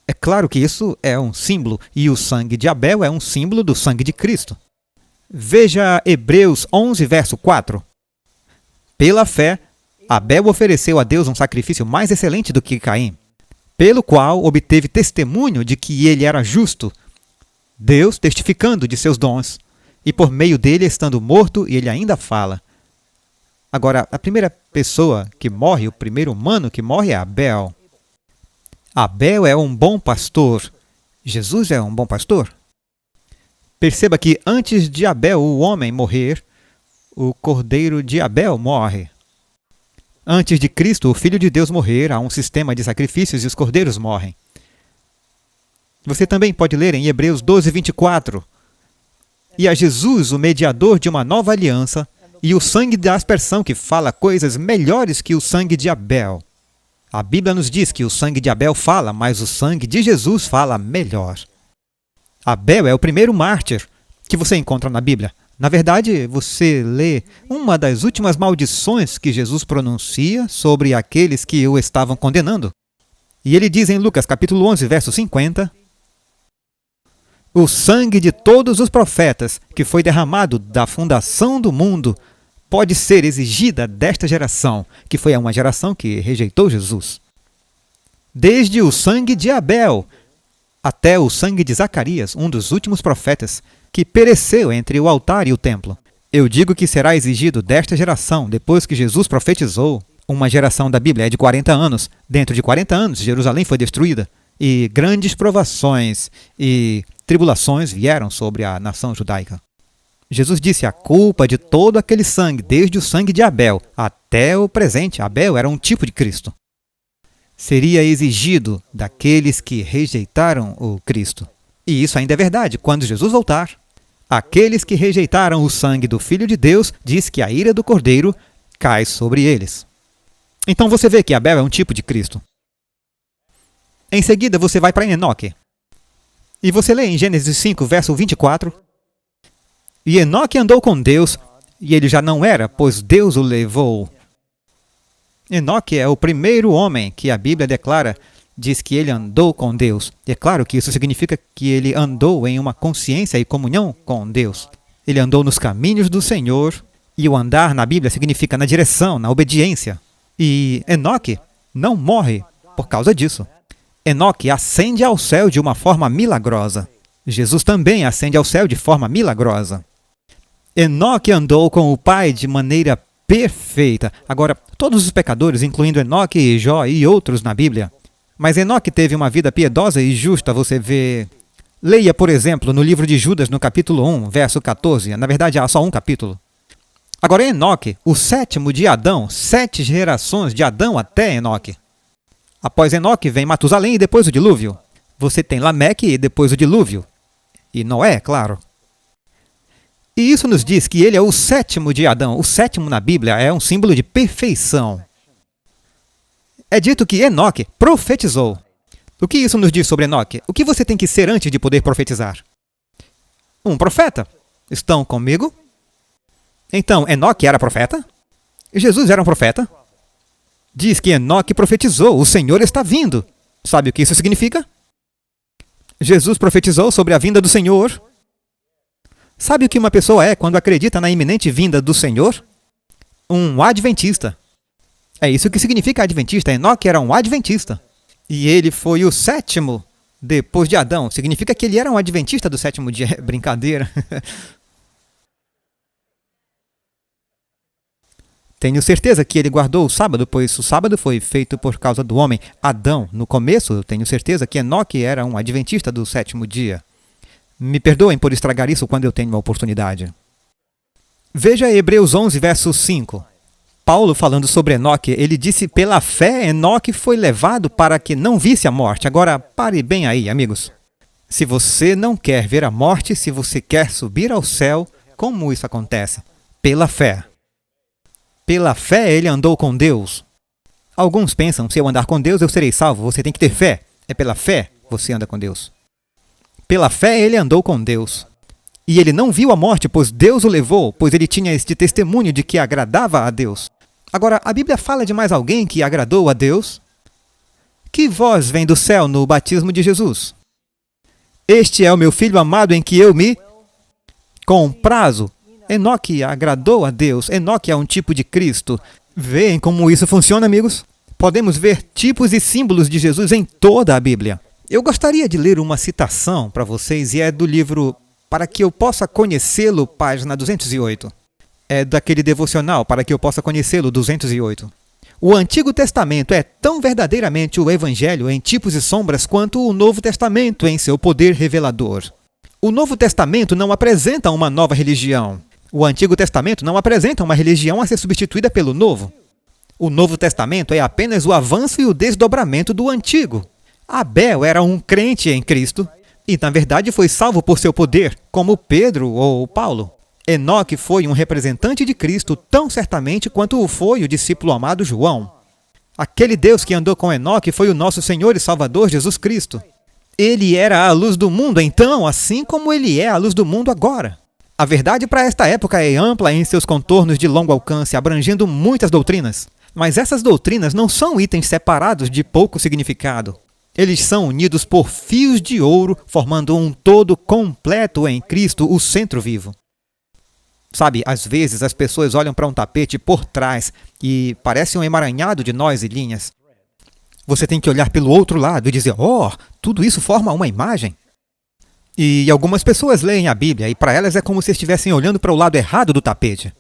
É claro que isso é um símbolo, e o sangue de Abel é um símbolo do sangue de Cristo. Veja Hebreus 11, verso 4. Pela fé, Abel ofereceu a Deus um sacrifício mais excelente do que Caim, pelo qual obteve testemunho de que ele era justo, Deus testificando de seus dons, e por meio dele estando morto, ele ainda fala. Agora, a primeira pessoa que morre, o primeiro humano que morre é Abel. Abel é um bom pastor. Jesus é um bom pastor. Perceba que antes de Abel, o homem, morrer, o cordeiro de Abel morre. Antes de Cristo, o Filho de Deus morrer, há um sistema de sacrifícios e os cordeiros morrem. Você também pode ler em Hebreus 12, 24. E a Jesus, o mediador de uma nova aliança, e o sangue da aspersão que fala coisas melhores que o sangue de Abel. A Bíblia nos diz que o sangue de Abel fala, mas o sangue de Jesus fala melhor. Abel é o primeiro mártir, que você encontra na Bíblia. Na verdade, você lê uma das últimas maldições que Jesus pronuncia sobre aqueles que o estavam condenando. E ele diz em Lucas capítulo 11, verso 50, o sangue de todos os profetas que foi derramado da fundação do mundo pode ser exigida desta geração, que foi uma geração que rejeitou Jesus. Desde o sangue de Abel até o sangue de Zacarias, um dos últimos profetas, que pereceu entre o altar e o templo. Eu digo que será exigido desta geração, depois que Jesus profetizou. Uma geração da Bíblia é de 40 anos. Dentro de 40 anos, Jerusalém foi destruída. E grandes provações e tribulações vieram sobre a nação judaica. Jesus disse a culpa de todo aquele sangue, desde o sangue de Abel até o presente. Abel era um tipo de Cristo. Seria exigido daqueles que rejeitaram o Cristo. E isso ainda é verdade. Quando Jesus voltar, aqueles que rejeitaram o sangue do Filho de Deus, diz que a ira do Cordeiro cai sobre eles. Então você vê que Abel é um tipo de Cristo. Em seguida, você vai para Enoque. E você lê em Gênesis 5, verso 24. E Enoque andou com Deus, e ele já não era, pois Deus o levou. Enoque é o primeiro homem que a Bíblia declara, diz que ele andou com Deus. E é claro que isso significa que ele andou em uma consciência e comunhão com Deus. Ele andou nos caminhos do Senhor, e o andar na Bíblia significa na direção, na obediência. E Enoque não morre por causa disso. Enoque ascende ao céu de uma forma milagrosa. Jesus também ascende ao céu de forma milagrosa. Enoque andou com o Pai de maneira perfeita. Agora, todos os pecadores, incluindo Enoque e Jó e outros na Bíblia. Mas Enoque teve uma vida piedosa e justa, você vê. Leia, por exemplo, no livro de Judas, no capítulo 1, verso 14. Na verdade, há só um capítulo. Agora, Enoque, o sétimo de Adão, 7 gerações de Adão até Enoque. Após Enoque vem Matusalém e depois o dilúvio. Você tem Lameque e depois o dilúvio. E Noé, claro. E isso nos diz que ele é o sétimo de Adão. O sétimo na Bíblia é um símbolo de perfeição. É dito que Enoque profetizou. O que isso nos diz sobre Enoque? O que você tem que ser antes de poder profetizar? Um profeta. Estão comigo? Então, Enoque era profeta? Jesus era um profeta? Diz que Enoque profetizou, o Senhor está vindo. Sabe o que isso significa? Jesus profetizou sobre a vinda do Senhor. Sabe o que uma pessoa é quando acredita na iminente vinda do Senhor? Um adventista. É isso que significa adventista. Enoque era um adventista. E ele foi o sétimo depois de Adão. Significa que ele era um adventista do sétimo dia. Brincadeira. Tenho certeza que ele guardou o sábado, pois o sábado foi feito por causa do homem Adão. No começo, eu tenho certeza que Enoque era um adventista do sétimo dia. Me perdoem por estragar isso quando eu tenho a oportunidade. Veja Hebreus 11, verso 5. Paulo, falando sobre Enoque, ele disse, pela fé, Enoque foi levado para que não visse a morte. Agora, pare bem aí, amigos. Se você não quer ver a morte, se você quer subir ao céu, como isso acontece? Pela fé. Pela fé ele andou com Deus. Alguns pensam, se eu andar com Deus, eu serei salvo. Você tem que ter fé. É pela fé você anda com Deus. Pela fé ele andou com Deus. E ele não viu a morte, pois Deus o levou, pois ele tinha este testemunho de que agradava a Deus. Agora, a Bíblia fala de mais alguém que agradou a Deus? Que voz vem do céu no batismo de Jesus? Este é o meu filho amado em que eu me comprazo. Enoque agradou a Deus. Enoque é um tipo de Cristo. Veem como isso funciona, amigos? Podemos ver tipos e símbolos de Jesus em toda a Bíblia. Eu gostaria de ler uma citação para vocês, e é do livro Para que eu possa conhecê-lo, página 208. É daquele devocional, Para que eu possa conhecê-lo, 208. O Antigo Testamento é tão verdadeiramente o Evangelho em tipos e sombras quanto o Novo Testamento em seu poder revelador. O Novo Testamento não apresenta uma nova religião. O Antigo Testamento não apresenta uma religião a ser substituída pelo Novo. O Novo Testamento é apenas o avanço e o desdobramento do Antigo. Abel era um crente em Cristo e, na verdade, foi salvo por seu poder, como Pedro ou Paulo. Enoque foi um representante de Cristo tão certamente quanto o foi o discípulo amado João. Aquele Deus que andou com Enoque foi o nosso Senhor e Salvador Jesus Cristo. Ele era a luz do mundo então, assim como ele é a luz do mundo agora. A verdade para esta época é ampla em seus contornos de longo alcance, abrangendo muitas doutrinas. Mas essas doutrinas não são itens separados de pouco significado. Eles são unidos por fios de ouro, formando um todo completo em Cristo, o centro vivo. Sabe, às vezes as pessoas olham para um tapete por trás e parece um emaranhado de nós e linhas. Você tem que olhar pelo outro lado e dizer, oh, tudo isso forma uma imagem. E algumas pessoas leem a Bíblia e para elas é como se estivessem olhando para o lado errado do tapete.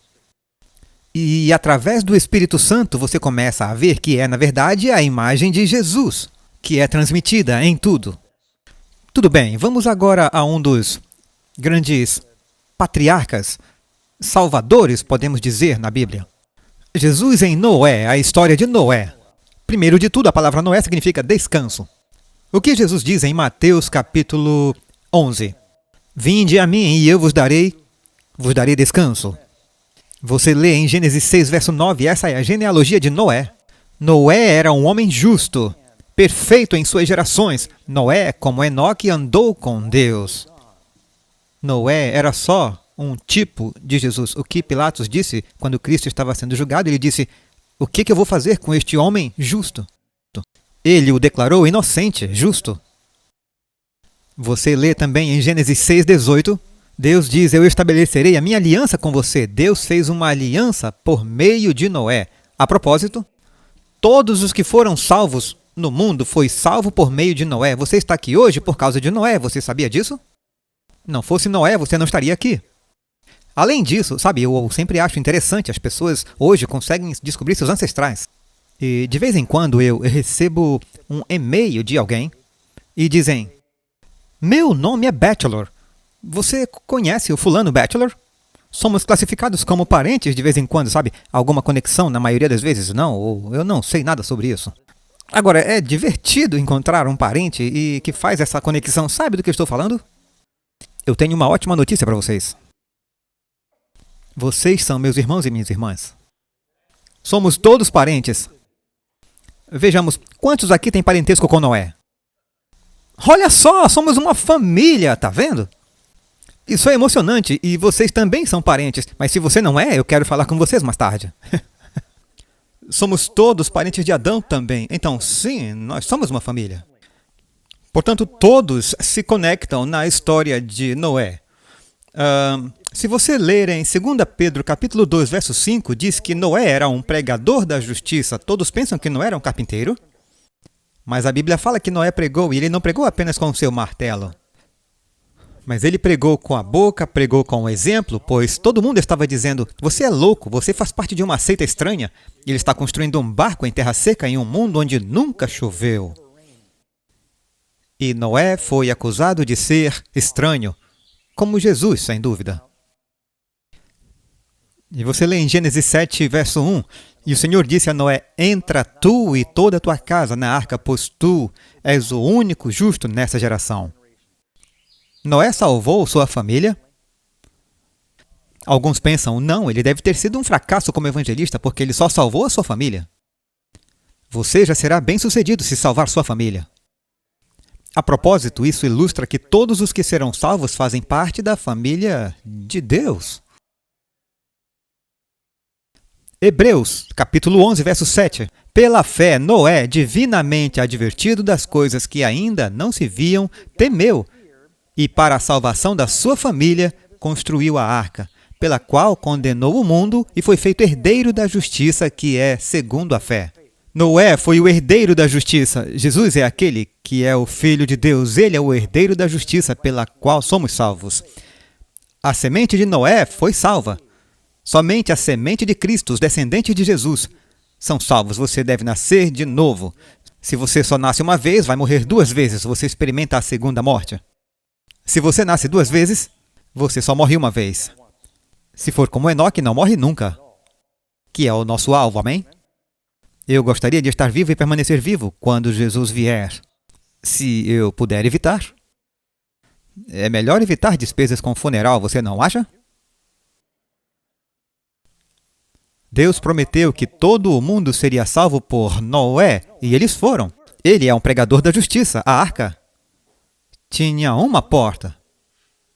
E através do Espírito Santo você começa a ver que é, na verdade, a imagem de Jesus, que é transmitida em tudo. Tudo bem, vamos agora a um dos grandes patriarcas, salvadores, podemos dizer, na Bíblia. Jesus em Noé, a história de Noé. Primeiro de tudo, a palavra Noé significa descanso. O que Jesus diz em Mateus capítulo 11? Vinde a mim e eu vos darei descanso. Você lê em Gênesis 6, verso 9, essa é a genealogia de Noé. Noé era um homem justo, perfeito em suas gerações. Noé, como Enoque, andou com Deus. Noé era só um tipo de Jesus. O que Pilatos disse quando Cristo estava sendo julgado, ele disse, o que eu vou fazer com este homem justo? Ele o declarou inocente, justo. Você lê também em Gênesis 6:18, Deus diz, eu estabelecerei a minha aliança com você. Deus fez uma aliança por meio de Noé. A propósito, todos os que foram salvos no mundo foi salvo por meio de Noé. Você está aqui hoje por causa de Noé. Você sabia disso? Não fosse Noé, você não estaria aqui. Além disso, sabe, eu sempre acho interessante, as pessoas hoje conseguem descobrir seus ancestrais. E de vez em quando eu recebo um e-mail de alguém e dizem, meu nome é Bachelor. Você conhece o fulano Bachelor? Somos classificados como parentes de vez em quando, sabe? Alguma conexão, na maioria das vezes não, ou eu não sei nada sobre isso. Agora, é divertido encontrar um parente e que faz essa conexão. Sabe do que eu estou falando? Eu tenho uma ótima notícia para vocês. Vocês são meus irmãos e minhas irmãs. Somos todos parentes. Vejamos, quantos aqui têm parentesco com Noé? Olha só, somos uma família, tá vendo? Isso é emocionante e vocês também são parentes, mas se você não é, eu quero falar com vocês mais tarde. Somos todos parentes de Adão também, então sim, nós somos uma família. Portanto, todos se conectam na história de Noé. Se você ler em 2 Pedro capítulo 2, verso 5, diz que Noé era um pregador da justiça. Todos pensam que Noé era um carpinteiro? Mas a Bíblia fala que Noé pregou, e ele não pregou apenas com o seu martelo. Mas ele pregou com a boca, pregou com o exemplo, pois todo mundo estava dizendo, você é louco, você faz parte de uma seita estranha. Ele está construindo um barco em terra seca em um mundo onde nunca choveu. E Noé foi acusado de ser estranho, como Jesus, sem dúvida. E você lê em Gênesis 7, verso 1, e o Senhor disse a Noé, entra tu e toda a tua casa na arca, pois tu és o único justo nessa geração. Noé salvou sua família? Alguns pensam, não, ele deve ter sido um fracasso como evangelista, porque ele só salvou a sua família. Você já será bem-sucedido se salvar sua família. A propósito, isso ilustra que todos os que serão salvos fazem parte da família de Deus. Hebreus, capítulo 11, verso 7. Pela fé, Noé, divinamente advertido das coisas que ainda não se viam, temeu, e para a salvação da sua família, construiu a arca, pela qual condenou o mundo e foi feito herdeiro da justiça, que é segundo a fé. Noé foi o herdeiro da justiça. Jesus é aquele que é o Filho de Deus. Ele é o herdeiro da justiça, pela qual somos salvos. A semente de Noé foi salva. Somente a semente de Cristo, os descendentes de Jesus, são salvos. Você deve nascer de novo. Se você só nasce uma vez, vai morrer 2 vezes. Você experimenta a segunda morte. Se você nasce 2 vezes, você só morre uma vez. Se for como Enoque, não morre nunca. Que é o nosso alvo, amém? Eu gostaria de estar vivo e permanecer vivo quando Jesus vier. Se eu puder evitar. É melhor evitar despesas com funeral, você não acha? Deus prometeu que todo o mundo seria salvo por Noé, e eles foram. Ele é um pregador da justiça. A arca tinha uma porta.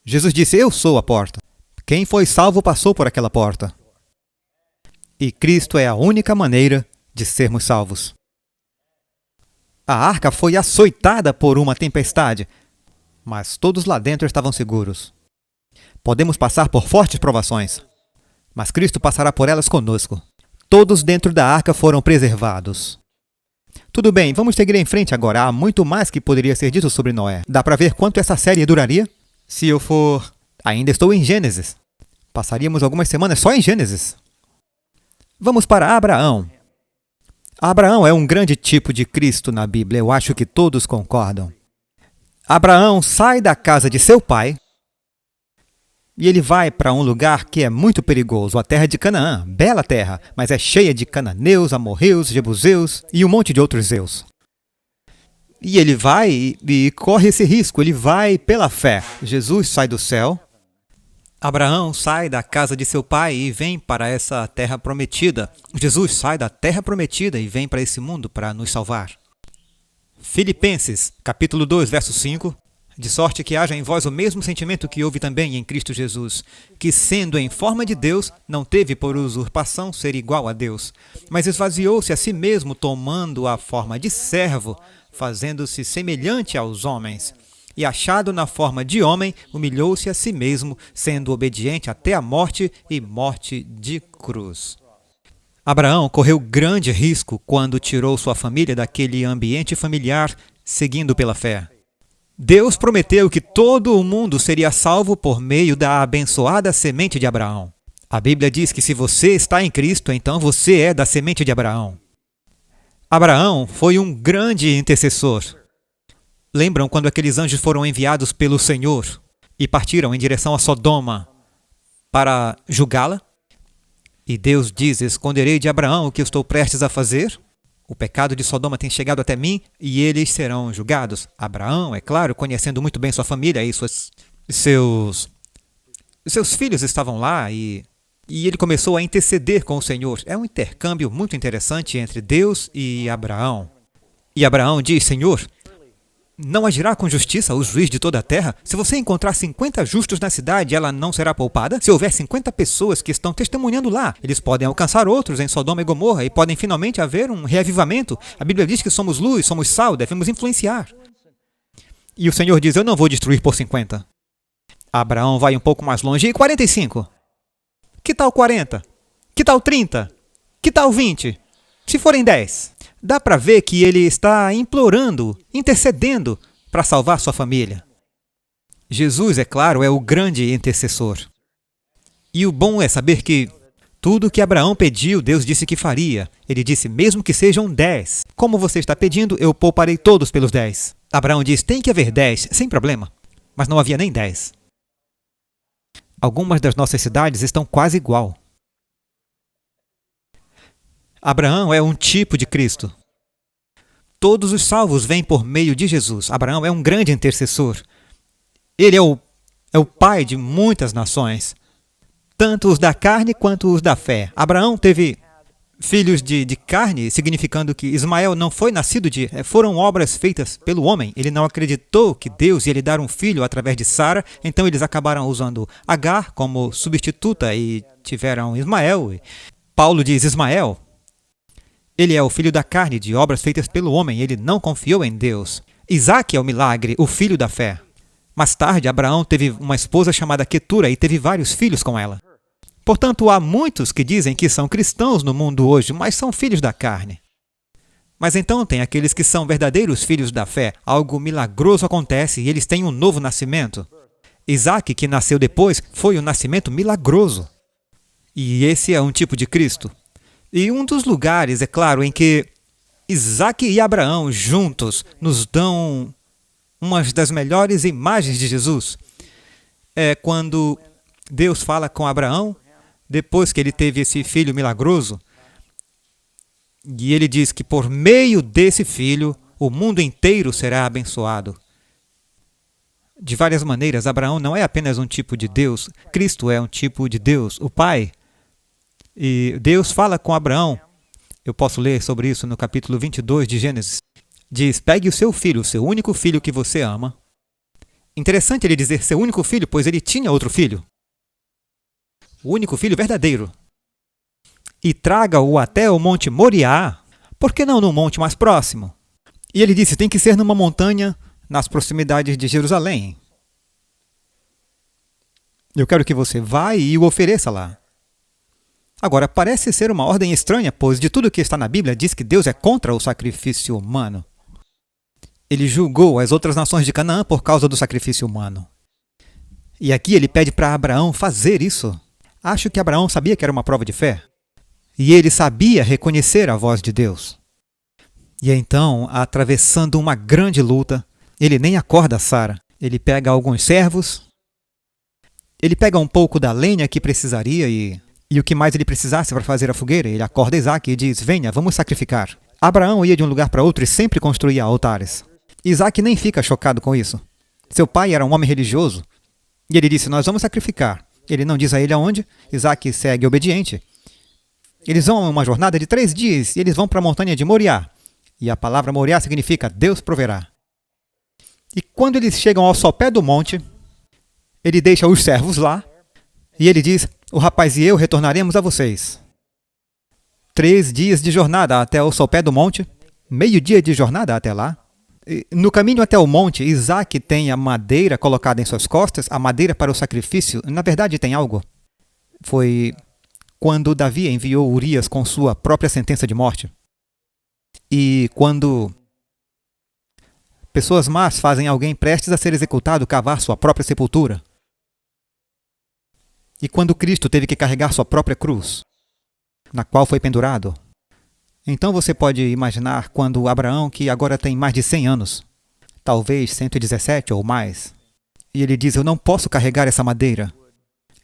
Jesus disse, eu sou a porta. Quem foi salvo passou por aquela porta. E Cristo é a única maneira de sermos salvos. A arca foi açoitada por uma tempestade, mas todos lá dentro estavam seguros. Podemos passar por fortes provações, mas Cristo passará por elas conosco. Todos dentro da arca foram preservados. Tudo bem, vamos seguir em frente agora. Há muito mais que poderia ser dito sobre Noé. Dá para ver quanto essa série duraria? Se eu for... Ainda estou em Gênesis. Passaríamos algumas semanas só em Gênesis. Vamos para Abraão. Abraão é um grande tipo de Cristo na Bíblia. Eu acho que todos concordam. Abraão sai da casa de seu pai e ele vai para um lugar que é muito perigoso, a terra de Canaã. Bela terra, mas é cheia de cananeus, amorreus, jebuseus e um monte de outros zeus. E ele vai e corre esse risco, ele vai pela fé. Jesus sai do céu. Abraão sai da casa de seu pai e vem para essa terra prometida. Jesus sai da terra prometida e vem para esse mundo para nos salvar. Filipenses, capítulo 2, verso 5. De sorte que haja em vós o mesmo sentimento que houve também em Cristo Jesus, que, sendo em forma de Deus, não teve por usurpação ser igual a Deus, mas esvaziou-se a si mesmo, tomando a forma de servo, fazendo-se semelhante aos homens. E, achado na forma de homem, humilhou-se a si mesmo, sendo obediente até a morte e morte de cruz. Abraão correu grande risco quando tirou sua família daquele ambiente familiar, seguindo pela fé. Deus prometeu que todo o mundo seria salvo por meio da abençoada semente de Abraão. A Bíblia diz que se você está em Cristo, então você é da semente de Abraão. Abraão foi um grande intercessor. Lembram quando aqueles anjos foram enviados pelo Senhor e partiram em direção a Sodoma para julgá-la? E Deus diz: esconderei de Abraão o que eu estou prestes a fazer? O pecado de Sodoma tem chegado até mim e eles serão julgados. Abraão, é claro, conhecendo muito bem sua família e seus filhos estavam lá e ele começou a interceder com o Senhor. É um intercâmbio muito interessante entre Deus e Abraão. E Abraão diz: Senhor, não agirá com justiça o juiz de toda a terra? Se você encontrar 50 justos na cidade, ela não será poupada? Se houver 50 pessoas que estão testemunhando lá, eles podem alcançar outros em Sodoma e Gomorra e podem finalmente haver um reavivamento. A Bíblia diz que somos luz, somos sal, devemos influenciar. E o Senhor diz: eu não vou destruir por 50. Abraão vai um pouco mais longe. E 45? Que tal 40? Que tal 30? Que tal 20? Se forem 10? Dá para ver que ele está implorando, intercedendo para salvar sua família. Jesus, é claro, é o grande intercessor. E o bom é saber que tudo que Abraão pediu, Deus disse que faria. Ele disse: mesmo que sejam 10. Como você está pedindo, eu pouparei todos pelos 10. Abraão diz: tem que haver 10, sem problema. Mas não havia nem 10. Algumas das nossas cidades estão quase igual. Abraão é um tipo de Cristo. Todos os salvos vêm por meio de Jesus. Abraão é um grande intercessor. Ele é o pai de muitas nações, tanto os da carne quanto os da fé. Abraão teve filhos de carne, significando que Ismael não foi nascido foram obras feitas pelo homem. Ele não acreditou que Deus ia lhe dar um filho através de Sara, então eles acabaram usando Agar como substituta e tiveram Ismael. Paulo diz: Ismael, ele é o filho da carne, de obras feitas pelo homem, ele não confiou em Deus. Isaac é o milagre, o filho da fé. Mais tarde, Abraão teve uma esposa chamada Quetura e teve vários filhos com ela. Portanto, há muitos que dizem que são cristãos no mundo hoje, mas são filhos da carne. Mas então tem aqueles que são verdadeiros filhos da fé. Algo milagroso acontece e eles têm um novo nascimento. Isaac, que nasceu depois, foi um nascimento milagroso. E esse é um tipo de Cristo. E um dos lugares, é claro, em que Isaac e Abraão juntos nos dão uma das melhores imagens de Jesus é quando Deus fala com Abraão, depois que ele teve esse filho milagroso, e ele diz que por meio desse filho o mundo inteiro será abençoado. De várias maneiras, Abraão não é apenas um tipo de Deus, Cristo é um tipo de Deus, o Pai. E Deus fala com Abraão, eu posso ler sobre isso no capítulo 22 de Gênesis, diz: pegue o seu filho, o seu único filho que você ama. Interessante ele dizer seu único filho, pois ele tinha outro filho. o único filho verdadeiro, e traga-o até o monte Moriá, por que não no monte mais próximo? E ele disse, tem que ser numa montanha nas proximidades de Jerusalém. Eu quero que você vá e o ofereça lá. Agora, parece ser uma ordem estranha, pois de tudo que está na Bíblia diz que Deus é contra o sacrifício humano. Ele julgou as outras nações de Canaã por causa do sacrifício humano. E aqui ele pede para Abraão fazer isso. Acho que Abraão sabia que era uma prova de fé. E ele sabia reconhecer a voz de Deus. E então, atravessando uma grande luta, ele nem acorda Sara. Ele pega alguns servos, ele pega um pouco da lenha que precisaria e o que mais ele precisasse para fazer a fogueira. Ele acorda Isaac e diz, venha, vamos sacrificar. Abraão ia de um lugar para outro e sempre construía altares. Isaac nem fica chocado com isso. Seu pai era um homem religioso. E ele disse, nós vamos sacrificar. Ele não diz a ele aonde. Isaac segue obediente. Eles vão a uma jornada de 3 dias e eles vão para a montanha de Moriá. E a palavra Moriá significa Deus proverá. E quando eles chegam ao sopé do monte, ele deixa os servos lá e ele diz, o rapaz e eu retornaremos a vocês. 3 dias de jornada até o sopé do monte, meio dia de jornada até lá. E no caminho até o monte, Isaac tem a madeira colocada em suas costas, a madeira para o sacrifício. Na verdade tem algo. Foi quando Davi enviou Urias com sua própria sentença de morte. E quando pessoas más fazem alguém prestes a ser executado cavar sua própria sepultura. E quando Cristo teve que carregar sua própria cruz, na qual foi pendurado. Então você pode imaginar quando Abraão, que agora tem mais de 100 anos, talvez 117 ou mais, e ele diz, eu não posso carregar essa madeira.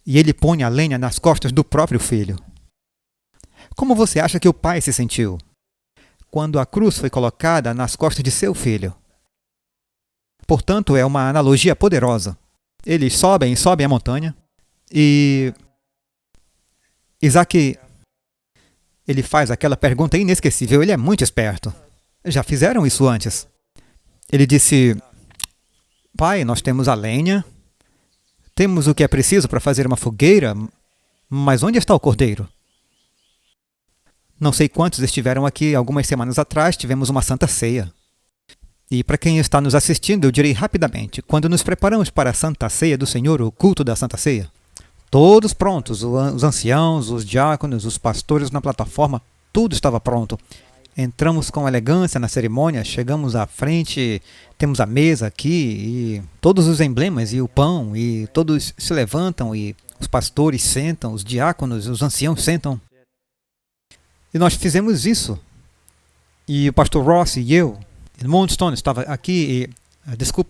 E ele põe a lenha nas costas do próprio filho. Como você acha que o pai se sentiu quando a cruz foi colocada nas costas de seu filho? Portanto, é uma analogia poderosa. Eles sobem a montanha e Isaac, ele faz aquela pergunta inesquecível. Ele é muito esperto. Já fizeram isso antes. Ele disse, pai, nós temos a lenha, temos o que é preciso para fazer uma fogueira, mas onde está o cordeiro? Não sei quantos estiveram aqui algumas semanas atrás, tivemos uma Santa Ceia. E para quem está nos assistindo, eu direi rapidamente, quando nos preparamos para a Santa Ceia do Senhor, o culto da Santa Ceia, todos prontos, os anciãos, os diáconos, os pastores na plataforma, tudo estava pronto. Entramos com elegância na cerimônia, chegamos à frente, temos a mesa aqui, e todos os emblemas, e o pão, e todos se levantam, e os pastores sentam, os diáconos, os anciãos sentam. E nós fizemos isso. E o pastor Ross e eu, Moonstone estava aqui,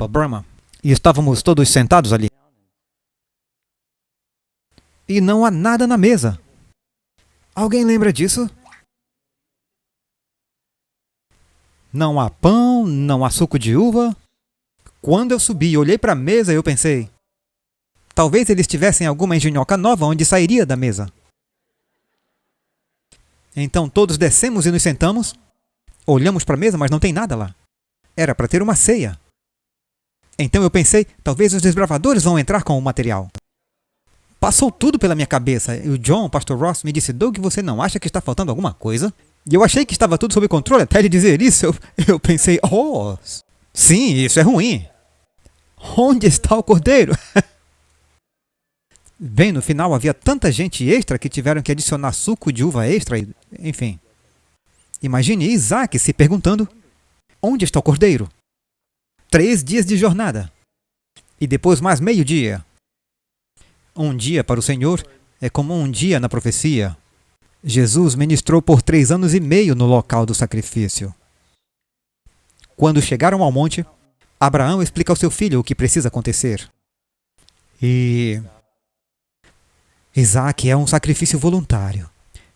Brahma, e estávamos todos sentados ali. E não há nada na mesa. Alguém lembra disso? Não há pão, não há suco de uva. Quando eu subi e olhei para a mesa, eu pensei, talvez eles tivessem alguma engenhoca nova onde sairia da mesa. Então todos descemos e nos sentamos, olhamos para a mesa, mas não tem nada lá. Era para ter uma ceia. Então eu pensei, talvez os desbravadores vão entrar com o material. Passou tudo pela minha cabeça. E o John, o pastor Ross, me disse, Doug, você não acha que está faltando alguma coisa? E eu achei que estava tudo sob controle. Até ele dizer isso, eu pensei, oh, sim, isso é ruim. Onde está o cordeiro? Bem, no final havia tanta gente extra que tiveram que adicionar suco de uva extra, enfim. Imagine Isaac se perguntando, onde está o cordeiro? 3 dias de jornada. E depois mais meio-dia. Um dia para o Senhor é como um dia na profecia. Jesus ministrou por 3 anos e meio no local do sacrifício. Quando chegaram ao monte, Abraão explica ao seu filho o que precisa acontecer. E Isaac é um sacrifício voluntário.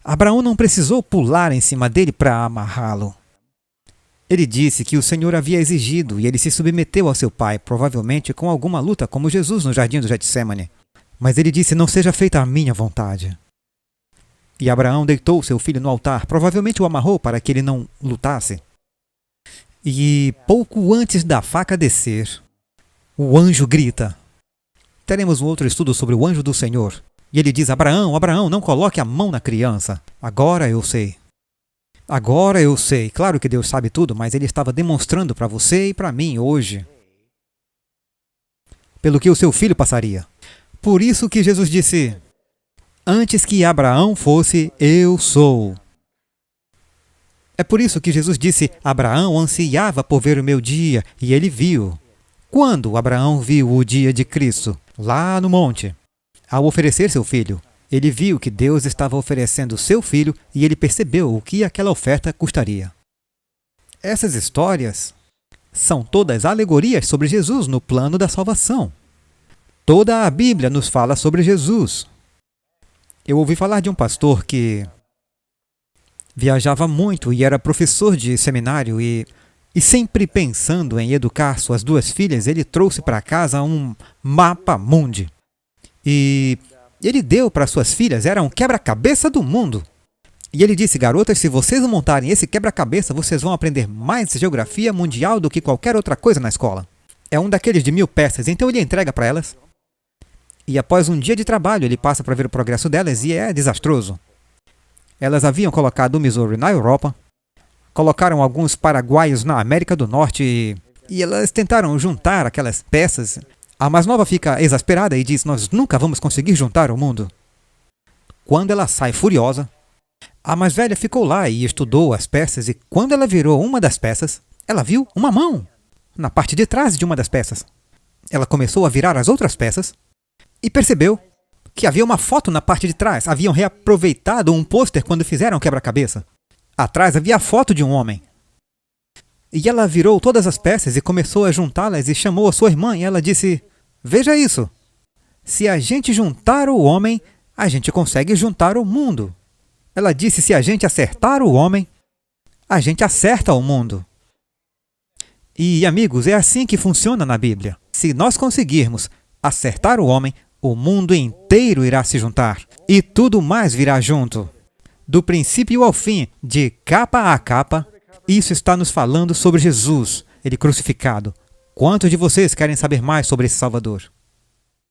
Abraão não precisou pular em cima dele para amarrá-lo. Ele disse que o Senhor havia exigido e ele se submeteu ao seu pai, provavelmente com alguma luta, como Jesus no jardim do Getsemane. Mas ele disse, não seja feita a minha vontade. E Abraão deitou seu filho no altar, provavelmente o amarrou para que ele não lutasse. E pouco antes da faca descer, o anjo grita. Teremos um outro estudo sobre o anjo do Senhor. E ele diz: Abraão, Abraão, não coloque a mão na criança. Agora eu sei. Agora eu sei. Claro que Deus sabe tudo, mas ele estava demonstrando para você e para mim hoje pelo que o seu filho passaria. Por isso que Jesus disse: antes que Abraão fosse, eu sou. É por isso que Jesus disse: Abraão ansiava por ver o meu dia, e ele viu. Quando Abraão viu o dia de Cristo? Lá no monte. Ao oferecer seu filho, ele viu que Deus estava oferecendo seu filho e ele percebeu o que aquela oferta custaria. Essas histórias são todas alegorias sobre Jesus no plano da salvação. Toda a Bíblia nos fala sobre Jesus. Eu ouvi falar de um pastor que viajava muito e era professor de seminário e sempre pensando em educar suas duas filhas, ele trouxe para casa um mapa mundi. E ele deu para suas filhas, era um quebra-cabeça do mundo. E ele disse: garotas, se vocês montarem esse quebra-cabeça, vocês vão aprender mais geografia mundial do que qualquer outra coisa na escola. É um daqueles de 1000 peças, então ele entrega para elas. E após um dia de trabalho, ele passa para ver o progresso delas e é desastroso. Elas haviam colocado o Missouri na Europa, colocaram alguns paraguaios na América do Norte e elas tentaram juntar aquelas peças. A mais nova fica exasperada e diz: nós nunca vamos conseguir juntar o mundo. Quando ela sai furiosa, a mais velha ficou lá e estudou as peças, e quando ela virou uma das peças, ela viu uma mão na parte de trás de uma das peças. Ela começou a virar as outras peças e percebeu que havia uma foto na parte de trás. Haviam reaproveitado um pôster quando fizeram o quebra-cabeça. Atrás havia a foto de um homem. E ela virou todas as peças e começou a juntá-las e chamou a sua irmã e ela disse: veja isso, se a gente juntar o homem, a gente consegue juntar o mundo. Ela disse: se a gente acertar o homem, a gente acerta o mundo. E, amigos, é assim que funciona na Bíblia. Se nós conseguirmos acertar o homem, o mundo inteiro irá se juntar. E tudo mais virá junto. Do princípio ao fim, de capa a capa, isso está nos falando sobre Jesus, ele crucificado. Quantos de vocês querem saber mais sobre esse Salvador?